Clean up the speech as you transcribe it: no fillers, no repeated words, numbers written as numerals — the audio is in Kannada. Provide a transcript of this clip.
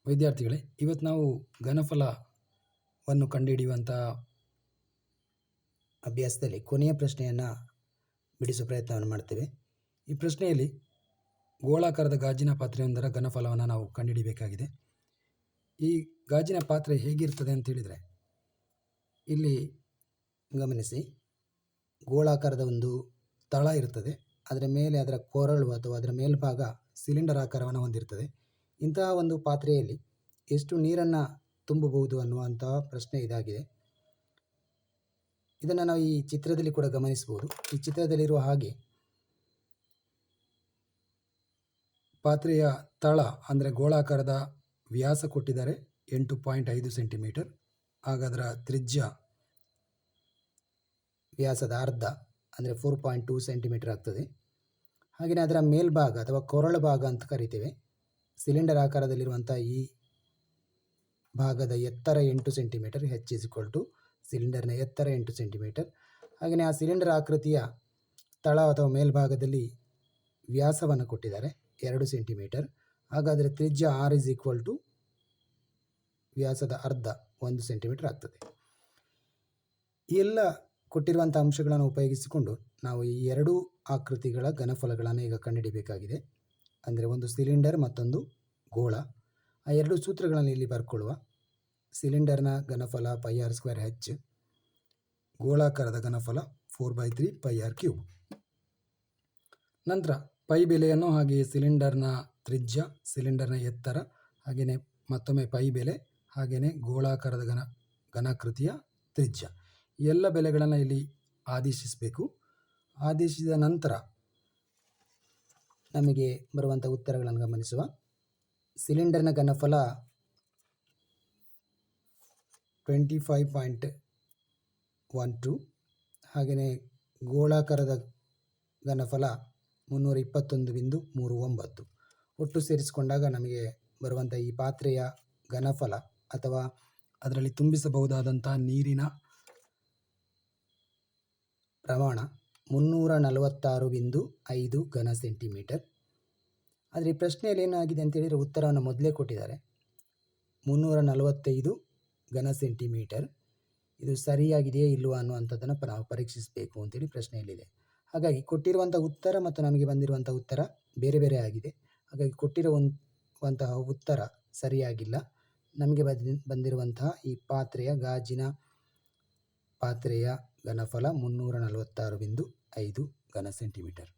ವಿದ್ಯಾರ್ಥಿಗಳೇ, ಇವತ್ತು ನಾವು ಘನಫಲವನ್ನು ಕಂಡುಹಿಡಿಯುವಂಥ ಅಭ್ಯಾಸದಲ್ಲಿ ಕೊನೆಯ ಪ್ರಶ್ನೆಯನ್ನು ಬಿಡಿಸುವ ಪ್ರಯತ್ನವನ್ನು ಮಾಡ್ತೇವೆ. ಈ ಪ್ರಶ್ನೆಯಲ್ಲಿ ಗೋಳಾಕಾರದ ಗಾಜಿನ ಪಾತ್ರೆಯೊಂದರ ಘನಫಲವನ್ನು ನಾವು ಕಂಡುಹಿಡಿಯಬೇಕಾಗಿದೆ. ಈ ಗಾಜಿನ ಪಾತ್ರೆ ಹೇಗಿರ್ತದೆ ಅಂತ ಹೇಳಿದರೆ, ಇಲ್ಲಿ ಗಮನಿಸಿ, ಗೋಳಾಕಾರದ ಒಂದು ತಳ ಇರ್ತದೆ. ಅದರ ಮೇಲೆ ಅದರ ಕೊರಳು ಅಥವಾ ಅದರ ಮೇಲ್ಭಾಗ ಸಿಲಿಂಡರ್ ಆಕಾರವನ್ನು ಹೊಂದಿರ್ತದೆ. ಇಂತಹ ಒಂದು ಪಾತ್ರೆಯಲ್ಲಿ ಎಷ್ಟು ನೀರನ್ನು ತುಂಬಬಹುದು ಅನ್ನುವಂತಹ ಪ್ರಶ್ನೆ ಇದಾಗಿದೆ. ಇದನ್ನು ನಾವು ಈ ಚಿತ್ರದಲ್ಲಿ ಕೂಡ ಗಮನಿಸಬಹುದು. ಈ ಚಿತ್ರದಲ್ಲಿರುವ ಹಾಗೆ ಪಾತ್ರೆಯ ತಳ ಅಂದರೆ ಗೋಳಾಕಾರದ ವ್ಯಾಸ ಕೊಟ್ಟಿದ್ದಾರೆ 8.5 ಸೆಂಟಿಮೀಟರ್. ಹಾಗಾದರ ತ್ರಿಜ್ಯ ವ್ಯಾಸದ ಅರ್ಧ ಅಂದರೆ 4.2 ಸೆಂಟಿಮೀಟರ್ ಆಗ್ತದೆ. ಹಾಗೆಯೇ ಅದರ ಮೇಲ್ಭಾಗ ಅಥವಾ ಕೊರಳು ಭಾಗ ಅಂತ ಕರಿತೇವೆ. ಸಿಲಿಂಡರ್ ಆಕಾರದಲ್ಲಿರುವಂಥ ಈ ಭಾಗದ ಎತ್ತರ 8 ಸೆಂಟಿಮೀಟರ್. H ಸಿಲಿಂಡರ್ನ ಎತ್ತರ 8 ಸೆಂಟಿಮೀಟರ್. ಹಾಗೆಯೇ ಆ ಸಿಲಿಂಡರ್ ಆಕೃತಿಯ ತಳ ಅಥವಾ ಮೇಲ್ಭಾಗದಲ್ಲಿ ವ್ಯಾಸವನ್ನು ಕೊಟ್ಟಿದ್ದಾರೆ 2 ಸೆಂಟಿಮೀಟರ್. ಹಾಗಾದರೆ ತ್ರಿಜ್ಯ R ವ್ಯಾಸದ ಅರ್ಧ 1 ಸೆಂಟಿಮೀಟರ್ ಆಗ್ತದೆ. ಈ ಎಲ್ಲ ಕೊಟ್ಟಿರುವಂಥ ಅಂಶಗಳನ್ನು ಉಪಯೋಗಿಸಿಕೊಂಡು ನಾವು ಈ ಎರಡೂ ಆಕೃತಿಗಳ ಘನಫಲಗಳನ್ನು ಈಗ ಕಂಡುಹಿಡಿಯಬೇಕಾಗಿದೆ. ಅಂದರೆ ಒಂದು ಸಿಲಿಂಡರ್ ಮತ್ತೊಂದು ಗೋಳ. ಆ ಎರಡು ಸೂತ್ರಗಳನ್ನು ಇಲ್ಲಿ ಬರ್ಕೊಳ್ಳುವ. ಸಿಲಿಂಡರ್ನ ಘನಫಲ πr²h, ಗೋಳಾಕಾರದ ಘನಫಲ 4/3 πr³. ನಂತರ ಪೈ ಬೆಲೆಯನ್ನು, ಹಾಗೆಯೇ ಸಿಲಿಂಡರ್ನ ತ್ರಿಜ್ಯ, ಸಿಲಿಂಡರ್ನ ಎತ್ತರ, ಹಾಗೆಯೇ ಮತ್ತೊಮ್ಮೆ ಪೈ ಬೆಲೆ, ಹಾಗೆಯೇ ಗೋಳಾಕಾರದ ಘನಾಕೃತಿಯ ತ್ರಿಜ್ಯ, ಈ ಎಲ್ಲ ಬೆಲೆಗಳನ್ನು ಇಲ್ಲಿ ಆದೇಶಿಸಬೇಕು. ಆದೇಶಿಸಿದ ನಂತರ ನಮಗೆ ಬರುವಂಥ ಉತ್ತರಗಳನ್ನು ಗಮನಿಸುವ. ಸಿಲಿಂಡರ್ನ ಘನಫಲ 25.12, ಹಾಗೆಯೇ ಗೋಳಾಕಾರದ ಘನಫಲ 321.39. ಒಟ್ಟು ಸೇರಿಸಿಕೊಂಡಾಗ ನಮಗೆ ಬರುವಂಥ ಈ ಪಾತ್ರೆಯ ಘನಫಲ ಅಥವಾ ಅದರಲ್ಲಿ ತುಂಬಿಸಬಹುದಾದಂಥ ನೀರಿನ ಪ್ರಮಾಣ 346.5 ಘನ ಸೆಂಟಿಮೀಟರ್. ಆದರೆ ಈ ಪ್ರಶ್ನೆಯಲ್ಲಿ ಏನಾಗಿದೆ ಅಂತೇಳಿದರೆ ಉತ್ತರವನ್ನು ಮೊದಲೇ ಕೊಟ್ಟಿದ್ದಾರೆ 345 ಘನ ಸೆಂಟಿಮೀಟರ್. ಇದು ಸರಿಯಾಗಿದೆಯೇ ಇಲ್ಲವೋ ಅನ್ನುವಂಥದ್ದನ್ನು ನಾವು ಪರೀಕ್ಷಿಸಬೇಕು ಅಂತೇಳಿ ಪ್ರಶ್ನೆಯಲ್ಲಿದೆ. ಹಾಗಾಗಿ ಕೊಟ್ಟಿರುವಂಥ ಉತ್ತರ ಮತ್ತು ನಮಗೆ ಬಂದಿರುವಂಥ ಉತ್ತರ ಬೇರೆ ಬೇರೆ ಆಗಿದೆ. ಹಾಗಾಗಿ ಕೊಟ್ಟಿರುವಂತಹ ಉತ್ತರ ಸರಿಯಾಗಿಲ್ಲ. ನಮಗೆ ಬಂದಿರುವಂತಹ ಈ ಗಾಜಿನ ಪಾತ್ರೆಯ ಘನಫಲ 346.5 ಘನ ಸೆಂಟಿಮೀಟರ್.